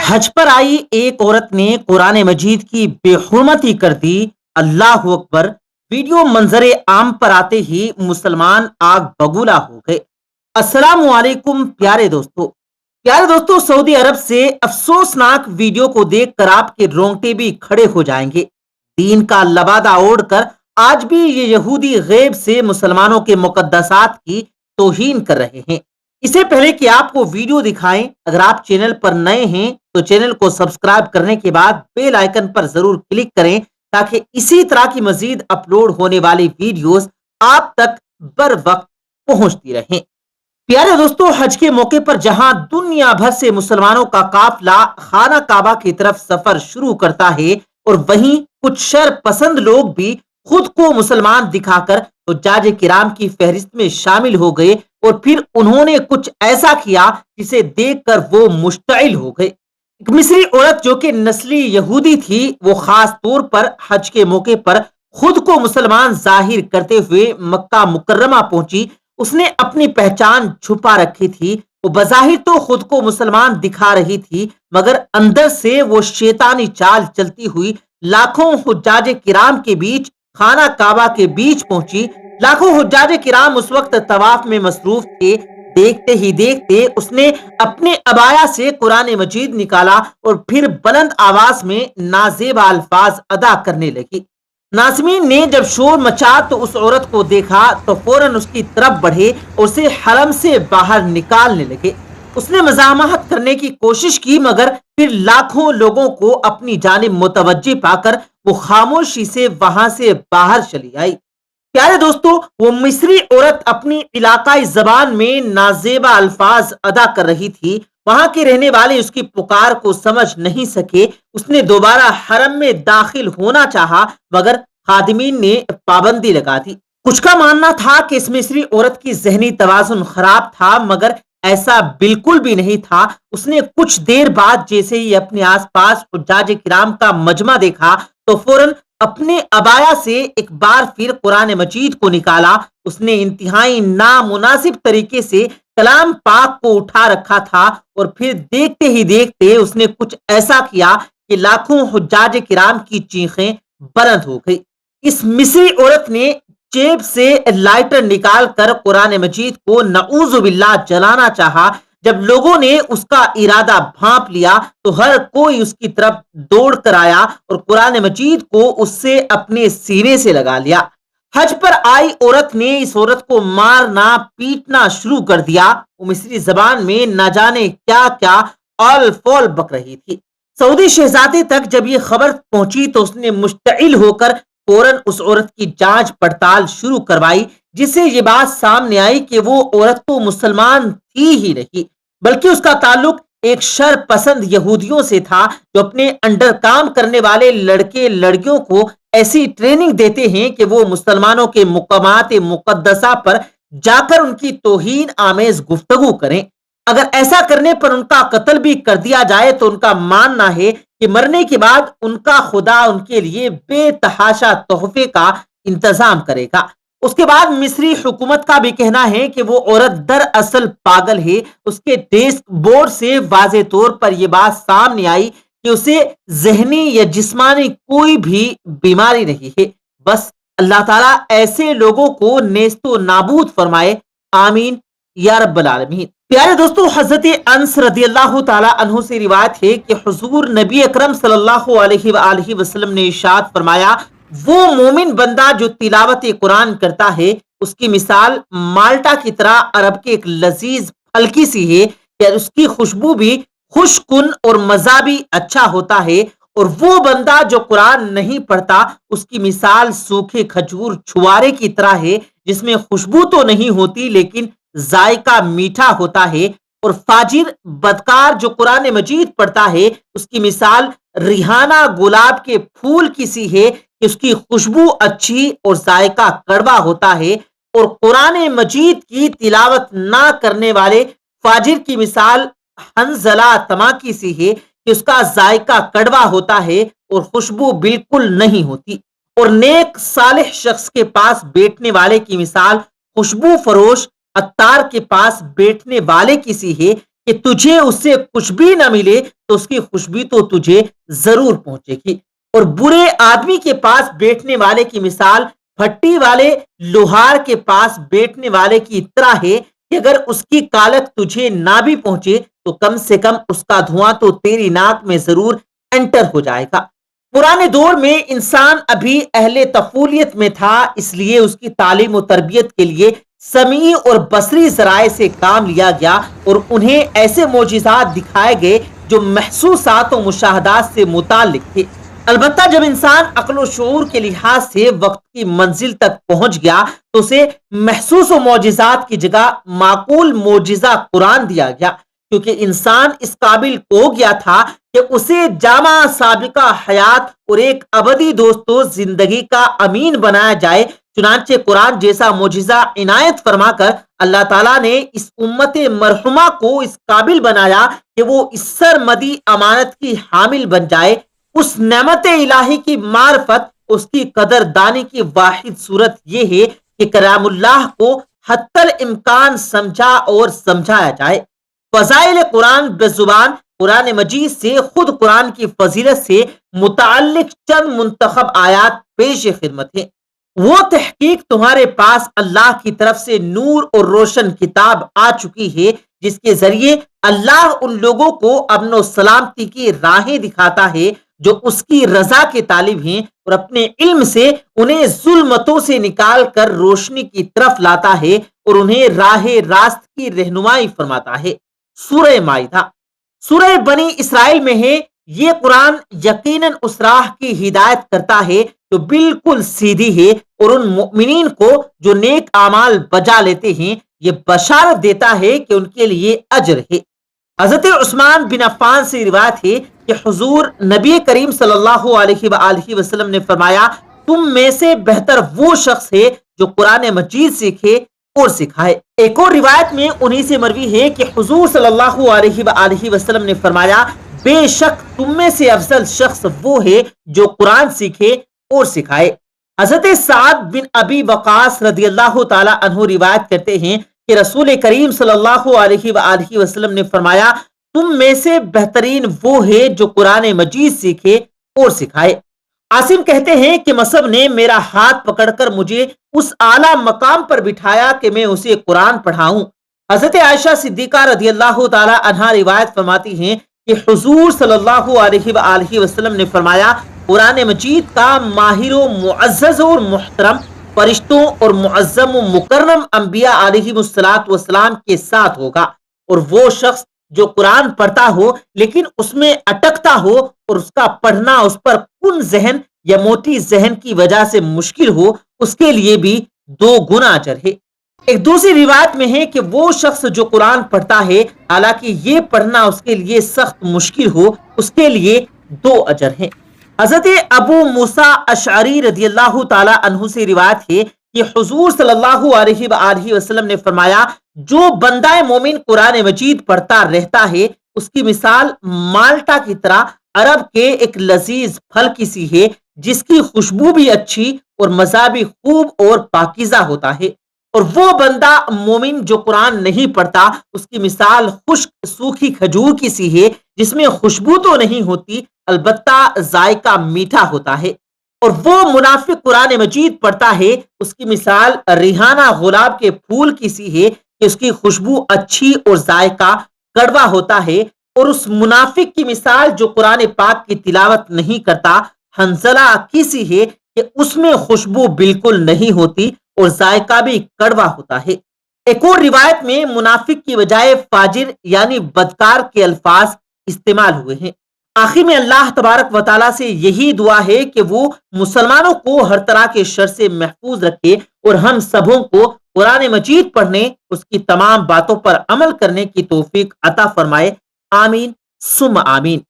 حج پر آئی ایک عورت نے قرآن مجید کی بے حرمتی کر دی۔ اللہ اکبر! ویڈیو منظر عام پر آتے ہی مسلمان آگ بگولا ہو گئے۔ السلام علیکم پیارے دوستو، سعودی عرب سے افسوسناک ویڈیو کو دیکھ کر آپ کے رونگٹے بھی کھڑے ہو جائیں گے۔ دین کا لبادہ اوڑھ کر آج بھی یہ یہودی غیب سے مسلمانوں کے مقدسات کی توہین کر رہے ہیں۔ اس سے پہلے کہ آپ کو ویڈیو دکھائیں، اگر آپ چینل پر نئے ہیں تو چینل کو سبسکرائب کرنے کے بعد بیل آئیکن پر ضرور کلک کریں تاکہ اسی طرح کی مزید اپلوڈ ہونے والی ویڈیوز آپ تک بر وقت پہنچتی رہیں۔ پیارے دوستو، حج کے موقع پر جہاں دنیا بھر سے مسلمانوں کا قافلہ خانہ کعبہ کی طرف سفر شروع کرتا ہے، اور وہیں کچھ شر پسند لوگ بھی خود کو مسلمان دکھا کر حجاج کرام کی فہرست میں شامل ہو گئے، اور پھر انہوں نے کچھ ایسا کیا جسے دیکھ کر وہ مشتعل ہو گئے۔ ایک مصری عورت جو کہ نسلی یہودی تھی، وہ خاص طور پر حج کے موقع پر خود کو مسلمان ظاہر کرتے ہوئے مکہ مکرمہ پہنچی۔ اس نے اپنی پہچان چھپا رکھی تھی۔ وہ بظاہر تو خود کو مسلمان دکھا رہی تھی، مگر اندر سے وہ شیطانی چال چلتی ہوئی لاکھوں حجاج کرام کے بیچ، خانہ کعبہ کے بیچ پہنچی۔ لاکھوں حجاج کرام اس وقت طواف میں مصروف تھے۔ دیکھتے ہی دیکھتے اس نے اپنے عبایا سے قرآن مجید نکالا اور پھر بلند آواز میں نازیبا الفاظ ادا کرنے لگی۔ ناظمین نے جب شور مچا تو اس عورت کو دیکھا تو فوراً اس کی طرف بڑھے اور اسے حرم سے باہر نکالنے لگے۔ اس نے مزاحمت کرنے کی کوشش کی، مگر پھر لاکھوں لوگوں کو اپنی جانب متوجہ پا کر وہ خاموشی سے وہاں سے باہر چلی آئی۔ پیارے دوستو، وہ مصری عورت اپنی علاقائی زبان میں نازیبا الفاظ ادا کر رہی تھی۔ وہاں کے رہنے والے اس کی پکار کو سمجھ نہیں سکے۔ اس نے دوبارہ حرم میں داخل ہونا چاہا، مگر خادمین نے پابندی لگا دی۔ کچھ کا ماننا تھا کہ اس مصری عورت کی ذہنی توازن خراب تھا، مگر ایسا بالکل بھی نہیں تھا۔ اس نے کچھ دیر بعد جیسے ہی اپنے آس پاس حجاج کرام کا مجمع دیکھا تو فوراً اپنے عبایا سے ایک بار پھر قرآن مجید کو نکالا۔ اس نے انتہائی نامناسب طریقے سے کلام پاک کو اٹھا رکھا تھا، اور پھر دیکھتے ہی دیکھتے اس نے کچھ ایسا کیا کہ لاکھوں حجاج کرام کی چیخیں بلند ہو گئی۔ اس مصری عورت نے جیب سے لائٹر نکال کر قرآن مجید کو نعوذ باللہ جلانا چاہا۔ جب لوگوں نے اس کا ارادہ بھانپ لیا تو ہر کوئی اس کی طرف دوڑ کر آیا اور قرآن مجید کو اس سے اپنے سینے سے لگا لیا۔ حج پر آئی عورت نے اس عورت کو مارنا پیٹنا شروع کر دیا۔ وہ مصری زبان میں نہ جانے کیا کیا اول فول بک رہی تھی۔ سعودی شہزادے تک جب یہ خبر پہنچی تو اس نے مشتعل ہو کر فوراً اس عورت کی جانچ پڑتال شروع کروائی، جس سے یہ بات سامنے آئی کہ وہ عورت تو مسلمان تھی ہی نہیں، بلکہ اس کا تعلق ایک شر پسند یہودیوں سے تھا، جو اپنے انڈر کام کرنے والے لڑکے لڑکیوں کو ایسی ٹریننگ دیتے ہیں کہ وہ مسلمانوں کے مقامات مقدسہ پر جا کر ان کی توہین آمیز گفتگو کریں۔ اگر ایسا کرنے پر ان کا قتل بھی کر دیا جائے تو ان کا ماننا ہے کہ مرنے کے بعد ان کا خدا ان کے لیے بے تحاشا تحفے کا انتظام کرے گا۔ اس کے بعد مصری حکومت کا بھی کہنا ہے کہ وہ عورت دراصل پاگل ہے۔ اس کے ڈیسک بورڈ سے واضح طور پر یہ بات سامنے آئی کہ اسے ذہنی یا جسمانی کوئی بھی بیماری نہیں ہے۔ بس اللہ تعالیٰ ایسے لوگوں کو نیست و نابود فرمائے، آمین یا رب العالمین۔ پیارے دوستو، حضرت انس رضی اللہ تعالی عنہ سے روایت ہے کہ حضور نبی اکرم صلی اللہ علیہ وآلہ وسلم نے ارشاد فرمایا، وہ مومن بندہ جو تلاوت قرآن کرتا ہے، اس کی مثال مالٹا کی طرح عرب کے ایک لذیذ پھل کی سی ہے کہ اس کی خوشبو بھی خوش کن اور مزہ بھی اچھا ہوتا ہے، اور وہ بندہ جو قرآن نہیں پڑھتا، اس کی مثال سوکھے کھجور چھوارے کی طرح ہے، جس میں خوشبو تو نہیں ہوتی لیکن ذائقہ میٹھا ہوتا ہے۔ اور فاجر بدکار جو قرآن مجید پڑھتا ہے، اس کی مثال ریحانہ گلاب کے پھول کی سی ہے کہ اس کی خوشبو اچھی اور ذائقہ کڑوا ہوتا ہے۔ اور قرآن مجید کی تلاوت نہ کرنے والے فاجر کی مثال حنظلہ تماکی سی ہے کہ اس کا ذائقہ کڑوا ہوتا ہے اور خوشبو بالکل نہیں ہوتی۔ اور نیک صالح شخص کے پاس بیٹھنے والے کی مثال خوشبو فروش عطار کے پاس بیٹھنے والے کی سی ہے کہ تجھے اس سے کچھ بھی نہ ملے تو اس کی خوشبو تو تجھے ضرور پہنچے گی۔ اور برے آدمی کے پاس بیٹھنے والے کی مثال بھٹی والے لوہار کے پاس بیٹھنے والے کی طرح ہے کہ اگر اس کی کالک تجھے نہ بھی پہنچے تو کم سے کم اس کا دھواں تو تیری ناک میں ضرور انٹر ہو جائے گا۔ پرانے دور میں انسان ابھی اہل طفولیت میں تھا، اس لیے اس کی تعلیم و تربیت کے لیے سمیعی اور بصری ذرائع سے کام لیا گیا اور انہیں ایسے معجزات دکھائے گئے جو محسوسات و مشاہدات سے متعلق تھے۔ البتہ جب انسان عقل و شعور کے لحاظ سے وقت کی منزل تک پہنچ گیا تو اسے محسوس و معجزات کی جگہ معقول معجزہ قرآن دیا گیا، کیونکہ انسان اس قابل ہو گیا تھا کہ اسے جامع سابقہ حیات اور ایک ابدی دوست و زندگی کا امین بنایا جائے۔ چنانچہ قرآن جیسا معجزہ عنایت فرما کر اللہ تعالیٰ نے اس امت مرحومہ کو اس قابل بنایا کہ وہ اس سرمدی امانت کی حامل بن جائے۔ اس نعمت الہی کی معرفت، اس کی قدر دانی کی واحد صورت یہ ہے کہ کلام اللہ کو حتی الامکان سمجھا اور سمجھایا جائے۔ فضائل قرآن بزبان قرآن مجید سے خود قرآن کی فضیلت سے متعلق چند منتخب آیات پیش خدمت ہیں۔ وہ تحقیق تمہارے پاس اللہ کی طرف سے نور اور روشن کتاب آ چکی ہے، جس کے ذریعے اللہ ان لوگوں کو امن و سلامتی کی راہیں دکھاتا ہے جو اس کی رضا کے طالب ہیں، اور اپنے علم سے انہیں ظلمتوں سے نکال کر روشنی کی طرف لاتا ہے اور انہیں راہ راست کی رہنمائی فرماتا ہے۔ سورہ مائدہ سورہ بنی اسرائیل میں ہے۔ یہ قرآن یقیناً اس راہ کی ہدایت کرتا ہے جو بالکل سیدھی ہے، اور ان مؤمنین کو جو نیک اعمال بجا لیتے ہیں یہ بشارت دیتا ہے کہ ان کے لیے اجر ہے۔ حضرت عثمان بن عفان سے روایت ہے کہ حضور نبی کریم صلی اللہ علیہ وآلہ وسلم نے فرمایا، تم میں سے بہتر وہ شخص ہے جو قرآن مجید سیکھے اور سکھائے۔ ایک اور روایت میں انہی سے مروی ہے کہ حضور صلی اللہ علیہ وآلہ وسلم نے فرمایا، بے شک تم میں سے افضل شخص وہ ہے جو قرآن سیکھے اور سکھائے۔ حضرت سعد بن ابی وقاص رضی اللہ تعالی عنہ روایت کرتے ہیں کہ رسول کریم صلی اللہ علیہ وآلہ وسلم نے فرمایا، تم میں سے بہترین وہ ہے جو قرآن مجید سیکھے اور سکھائے۔ عاصم کہتے ہیں کہ مصعب نے میرا ہاتھ پکڑ کر مجھے اس اعلیٰ مقام پر بٹھایا کہ میں اسے قرآن پڑھاؤں۔ حضرت عائشہ صدیقہ رضی اللہ تعالی عنہا روایت فرماتی ہیں کہ حضور صلی اللہ علیہ وآلہ وسلم نے فرمایا، قرآن مجید کا ماہر و معزز اور محترم فرشتوں اور معظم و مکرم انبیاء علیہ الصلوۃ والسلام کے ساتھ ہوگا، اور وہ شخص جو قرآن پڑھتا ہو لیکن اس میں اٹکتا ہو اور اس کا پڑھنا اس پر کن ذہن یا موٹی ذہن کی وجہ سے مشکل ہو، اس کے لیے بھی 2 گنا اجر ہے۔ ایک دوسری روایت میں ہے کہ وہ شخص جو قرآن پڑھتا ہے حالانکہ یہ پڑھنا اس کے لیے سخت مشکل ہو، اس کے لیے 2 اجر ہیں۔ حضرت ابو موسیٰ اشعری رضی اللہ تعالی عنہ سے روایت ہے کہ حضور صلی اللہ علیہ وآلہ وسلم نے فرمایا، جو بندہ مومن قرآن مجید پڑھتا رہتا ہے اس کی مثال مالٹا کی طرح عرب کے ایک لذیذ پھل کی سی ہے، جس کی خوشبو بھی اچھی اور مزہ بھی خوب اور پاکیزہ ہوتا ہے۔ اور وہ بندہ مومن جو قرآن نہیں پڑھتا اس کی مثال خشک سوکھی کھجور کی سی ہے، جس میں خوشبو تو نہیں ہوتی البتہ ذائقہ میٹھا ہوتا ہے۔ اور وہ منافق قرآن مجید پڑھتا ہے، اس کی مثال ریحانہ گلاب کے پھول کی سی ہے کہ اس کی خوشبو اچھی اور ذائقہ کڑوا ہوتا ہے۔ اور اس منافق کی مثال جو قرآن پاک کی تلاوت نہیں کرتا حنظلہ کی سی ہے کہ اس میں خوشبو بالکل نہیں ہوتی اور ذائقہ بھی کڑوا ہوتا ہے۔ ایک اور روایت میں منافق کی بجائے فاجر یعنی بدکار کے الفاظ استعمال ہوئے ہیں۔ آخر میں اللہ تبارک و تعالیٰ سے یہی دعا ہے کہ وہ مسلمانوں کو ہر طرح کے شر سے محفوظ رکھے اور ہم سبوں کو قرآن مجید پڑھنے، اس کی تمام باتوں پر عمل کرنے کی توفیق عطا فرمائے۔ آمین ثم آمین۔